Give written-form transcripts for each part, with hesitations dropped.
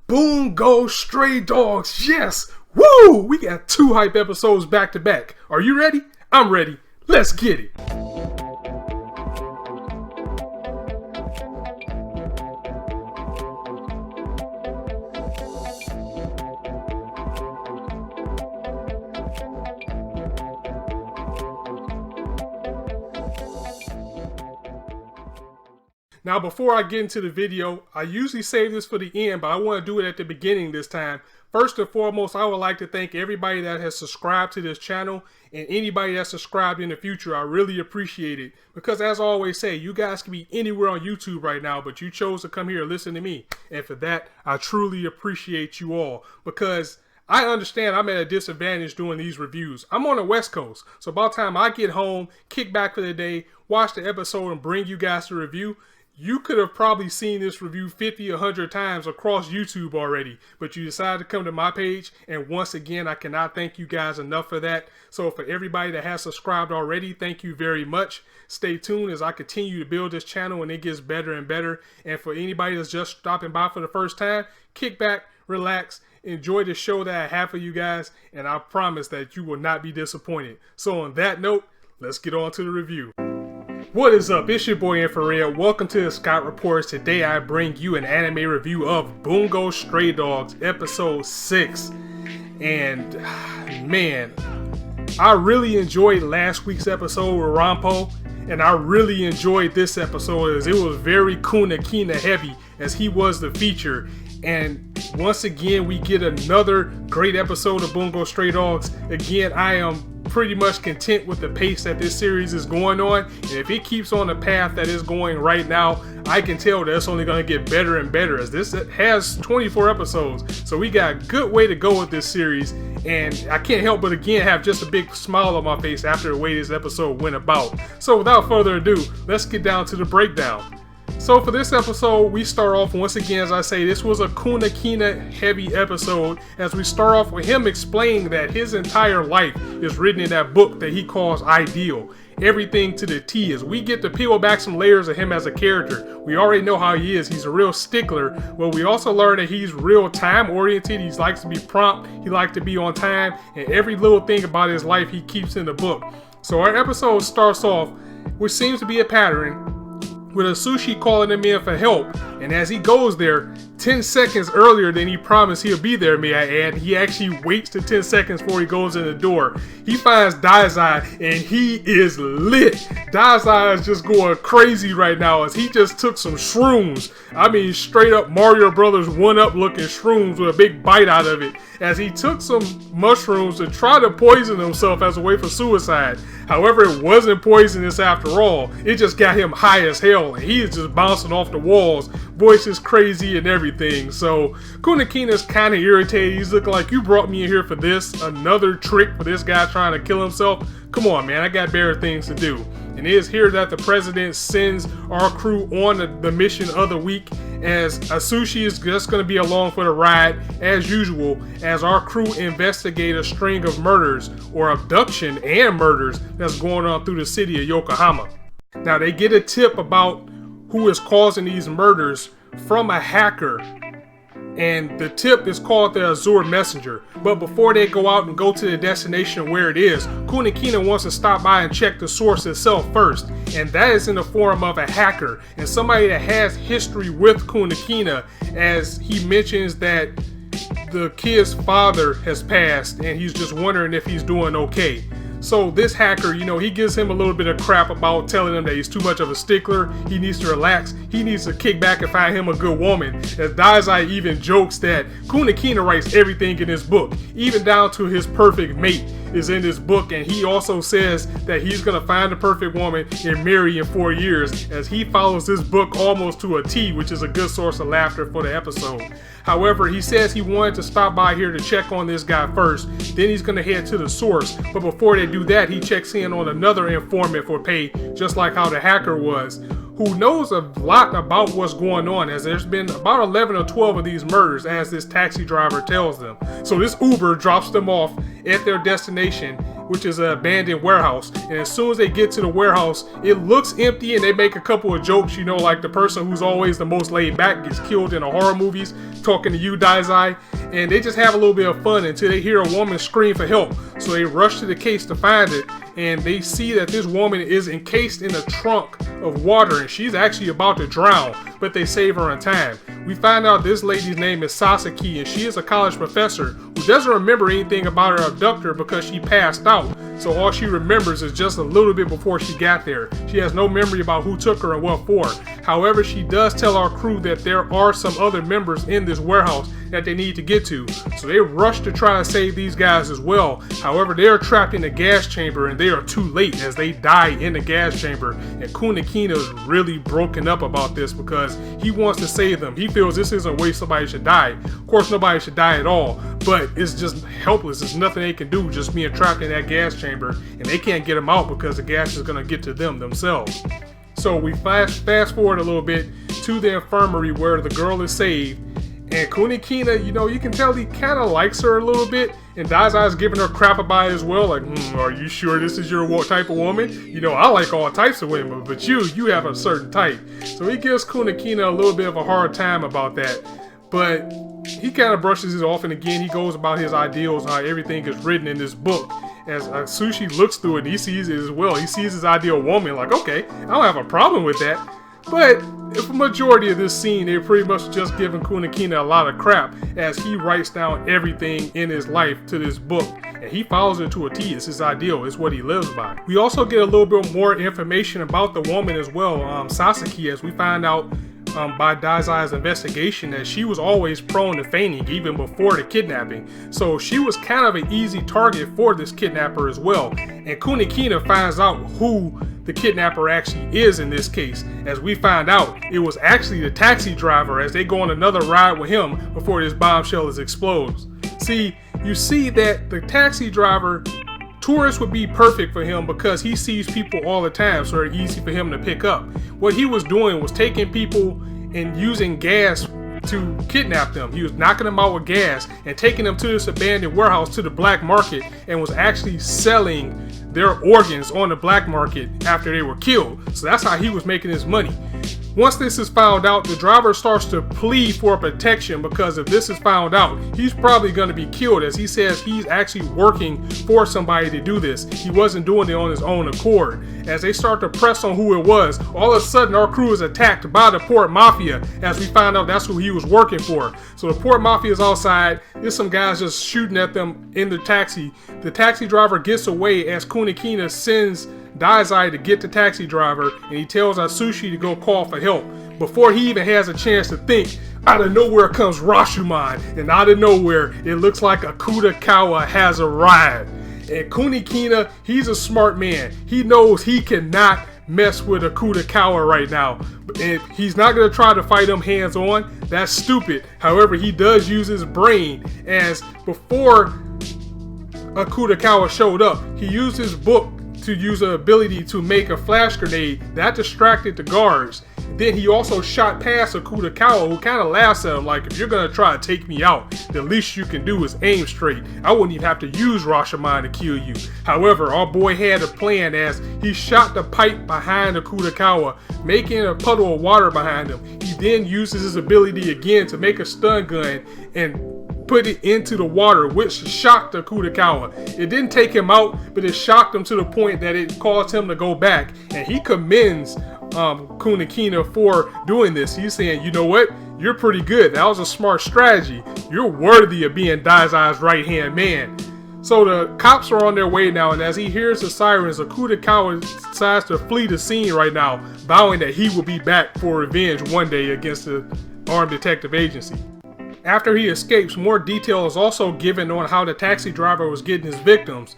Bungou Stray Dogs, yes! Woo! We got 2 hype episodes back to back. Are you ready? I'm ready. Let's get it. Now, before I get into the video, I usually save this for the end, but I want to do it at the beginning this time. First and foremost, I would like to thank everybody that has subscribed to this channel and anybody that's subscribed in the future. I really appreciate it because, as I always say, you guys can be anywhere on YouTube right now, but you chose to come here and listen to me. And for that, I truly appreciate you all because I understand I'm at a disadvantage doing these reviews. I'm on the West Coast, so by the time I get home, kick back for the day, watch the episode, and bring you guys the review, you could have probably seen this review 50, 100 times across YouTube already, but you decided to come to my page, and once again, I cannot thank you guys enough for that. So for everybody that has subscribed already, thank you very much. Stay tuned as I continue to build this channel and it gets better and better. And for anybody that's just stopping by for the first time, kick back, relax, enjoy the show that I have for you guys, and I promise that you will not be disappointed. So on that note, let's get on to the review. What is up? It's your boy Infrar-Ed. Welcome to the Scott Reports. Today I bring you an anime review of Bungou Stray Dogs episode 6. And man, I really enjoyed last week's episode with Rando, and I really enjoyed this episode as it was very Kunikida heavy as he was the feature. And once again, we get another great episode of Bungou Stray Dogs. Again, I am pretty much content with the pace that this series is going on, and if it keeps on the path that it's going right now, I can tell that it's only going to get better and better as this has 24 episodes, so we got a good way to go with this series, and I can't help but again have just a big smile on my face after the way this episode went about. So without further ado, let's get down to the breakdown. So for this episode, we start off once again, as I say, this was a Kunikida heavy episode as we start off with him explaining that his entire life is written in that book that he calls Ideal. Everything to the T, as we get to peel back some layers of him as a character. We already know how he is. He's a real stickler, but we also learn that he's real time oriented. He likes to be prompt. He likes to be on time, and every little thing about his life he keeps in the book. So our episode starts off, which seems to be a pattern, with Asushi calling him in for help, and as he goes there 10 seconds earlier than he promised he'll be there, may I add, he actually waits to 10 seconds before he goes in the door. He finds Daizai and he is lit. Daizai is just going crazy right now as he just took some shrooms. I mean straight up Mario Brothers 1-up looking shrooms with a big bite out of it, as he took some mushrooms to try to poison himself as a way for suicide. However, it wasn't poisonous after all. It just got him high as hell and he is just bouncing off the walls. Voice is crazy and everything. So Kunikida's kind of irritated. He's looking like, you brought me in here for this? Another trick for this guy trying to kill himself? Come on, man, I got better things to do. And it is here that the president sends our crew on the mission of the week, as Asushi is just going to be along for the ride as usual, as our crew investigate a string of murders, or abduction and murders, that's going on through the city of Yokohama. Now they get a tip about who is causing these murders from a hacker, and the tip is called the Azure Messenger. But before they go out and go to the destination where it is, Kunikida wants to stop by and check the source itself first, and that is in the form of a hacker and somebody that has history with Kunikida, as he mentions that the kid's father has passed and he's just wondering if he's doing okay. So this hacker, you know, he gives him a little bit of crap about telling him that he's too much of a stickler. He needs to relax. He needs to kick back and find him a good woman. As Daizai even jokes that Kunikida writes everything in his book, even down to his perfect mate is in this book, and he also says that he's going to find the perfect woman and marry in 4 years, as he follows this book almost to a T, which is a good source of laughter for the episode. However, he says he wanted to stop by here to check on this guy first, then he's going to head to the source, but before they do that, he checks in on another informant for pay, just like how the hacker was, who knows a lot about what's going on, as there's been about 11 or 12 of these murders, as this taxi driver tells them. So this Uber drops them off at their destination, which is an abandoned warehouse. And as soon as they get to the warehouse, it looks empty, and they make a couple of jokes, you know, like the person who's always the most laid back gets killed in the horror movies, talking to you, Daizai. And they just have a little bit of fun until they hear a woman scream for help. So they rush to the case to find it, and they see that this woman is encased in a trunk of water, and she's actually about to drown, but they save her in time. We find out this lady's name is Sasaki, and she is a college professor who doesn't remember anything about her abductor because she passed out. So all she remembers is just a little bit before she got there. She has no memory about who took her and what for. However, she does tell our crew that there are some other members in this warehouse that they need to get to. So they rush to try to save these guys as well. However, they are trapped in a gas chamber, and they are too late as they die in the gas chamber. And Kunikida is really broken up about this because he wants to save them. He feels this isn't a way somebody should die. Of course, nobody should die at all, but it's just helpless. There's nothing they can do just being trapped in that gas chamber, and they can't get them out because the gas is going to get to them themselves. So we fast forward a little bit to the infirmary where the girl is saved. And Kunikida, you know, you can tell he kind of likes her a little bit. And Daizai is giving her crap about it as well. Like, are you sure this is your type of woman? You know, I like all types of women, but you have a certain type. So he gives Kunikida a little bit of a hard time about that. But he kind of brushes it off, and again, he goes about his ideals, how everything is written in this book. As Sushi looks through it, he sees it as well. He sees his ideal woman, like, okay, I don't have a problem with that. But the majority of this scene, they're pretty much just giving Kunikida a lot of crap as he writes down everything in his life to this book. And he follows it to a T. It's his ideal. It's what he lives by. We also get a little bit more information about the woman as well, Sasaki, as we find out by Daizai's investigation that she was always prone to fainting even before the kidnapping. So she was kind of an easy target for this kidnapper as well. And Kunikida finds out who the kidnapper actually is in this case. As we find out, it was actually the taxi driver as they go on another ride with him before this bombshell explodes. See, you see that the taxi driver, tourists would be perfect for him because he sees people all the time, so it's easy for him to pick up. What he was doing was taking people and using gas to kidnap them. He was knocking them out with gas and taking them to this abandoned warehouse to the black market, and was actually selling their organs on the black market after they were killed. So that's how he was making his money. Once this is found out, the driver starts to plead for protection because if this is found out, he's probably going to be killed, as he says he's actually working for somebody to do this. He wasn't doing it on his own accord. As they start to press on who it was, all of a sudden our crew is attacked by the Port Mafia, as we find out that's who he was working for. So the Port Mafia is outside. There's some guys just shooting at them in the taxi. The taxi driver gets away as Kunikida sends Daizai to get the taxi driver, and he tells Atsushi to go call for help. Before he even has a chance to think, out of nowhere comes Rashomon, and out of nowhere it looks like a Kunikida has arrived. And Kunikida, he's a smart man. He knows he cannot mess with a Kunikida right now. And he's not going to try to fight him hands on. That's stupid. However, he does use his brain, as before a Kunikida showed up, he used his book to use an ability to make a flash grenade that distracted the guards. Then he also shot past a Kunikida, who kind of laughs at him like, if you're going to try to take me out, the least you can do is aim straight. I wouldn't even have to use Rashomon to kill you. However, our boy had a plan, as he shot the pipe behind the Kunikida, making a puddle of water behind him. He then uses his ability again to make a stun gun and put it into the water, which shocked the Kunikida. It didn't take him out, but it shocked him to the point that it caused him to go back. And he commends Kunikida for doing this. He's saying, you know what? You're pretty good. That was a smart strategy. You're worthy of being Daizai's right-hand man. So the cops are on their way now, and as he hears the sirens, the Kunikida decides to flee the scene right now, vowing that he will be back for revenge one day against the armed detective agency. After he escapes, more detail is also given on how the taxi driver was getting his victims.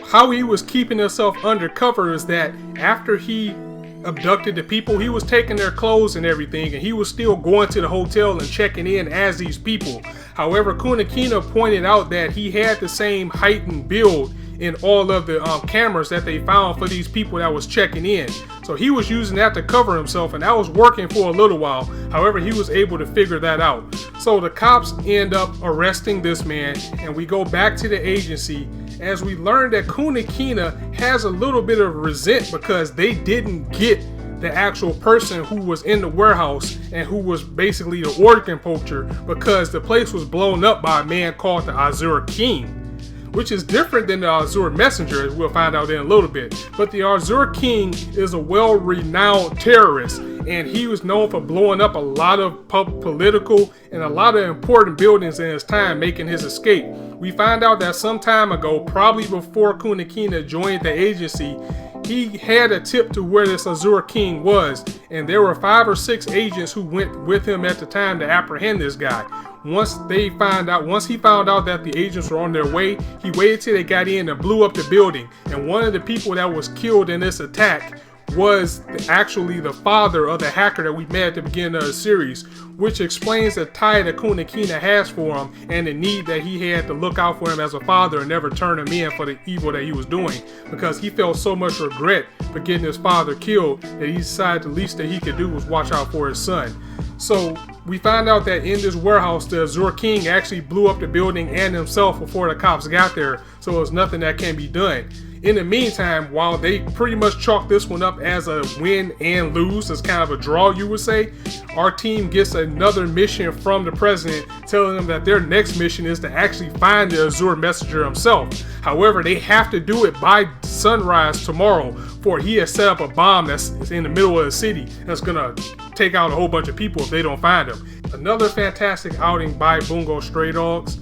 How he was keeping himself undercover is that after he abducted the people, he was taking their clothes and everything, and he was still going to the hotel and checking in as these people. However, Kunikida pointed out that he had the same height and build in all of the cameras that they found for these people that was checking in. So he was using that to cover himself, and that was working for a little while. However, he was able to figure that out. So the cops end up arresting this man, and we go back to the agency as we learned that Kunikida has a little bit of resent because they didn't get the actual person who was in the warehouse and who was basically the organ poacher, because the place was blown up by a man called the Azure King, which is different than the Azure Messenger, as we'll find out in a little bit. But the Azure King is a well-renowned terrorist, and he was known for blowing up a lot of political and a lot of important buildings in his time, making his escape. We find out that some time ago, probably before Kunikida joined the agency, he had a tip to where this Azure King was, and there were 5 or 6 agents who went with him at the time to apprehend this guy. Once he found out that the agents were on their way, he waited till they got in and blew up the building. And one of the people that was killed in this attack was actually the father of the hacker that we met at the beginning of the series, which explains the tie that Kunikida has for him and the need that he had to look out for him as a father and never turn him in for the evil that he was doing, because he felt so much regret for getting his father killed that he decided the least that he could do was watch out for his son. So we find out that in this warehouse, the Azure King actually blew up the building and himself before the cops got there, so it was nothing that can be done. In the meantime, while they pretty much chalk this one up as a win and lose, as kind of a draw, you would say, our team gets another mission from the president telling them that their next mission is to actually find the Azure Messenger himself. However, they have to do it by sunrise tomorrow, for he has set up a bomb that's in the middle of the city that's gonna take out a whole bunch of people if they don't find him. Another fantastic outing by Bungou Stray Dogs.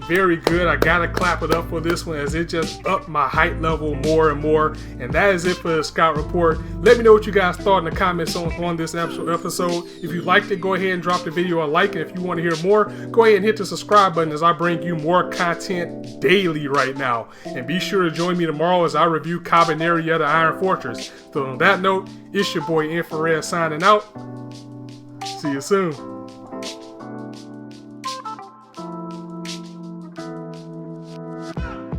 Very good. I gotta clap it up for this one, as it just upped my hype level more and more. And that is it for the Scout Report. Let me know what you guys thought in the comments on this episode. If you liked it, go ahead and drop the video a like. And if you want to hear more, go ahead and hit the subscribe button, as I bring you more content daily right now. And be sure to join me tomorrow as I review Cabaneri of the Iron Fortress. So on that note, it's your boy Infrar-Ed signing out. See you soon.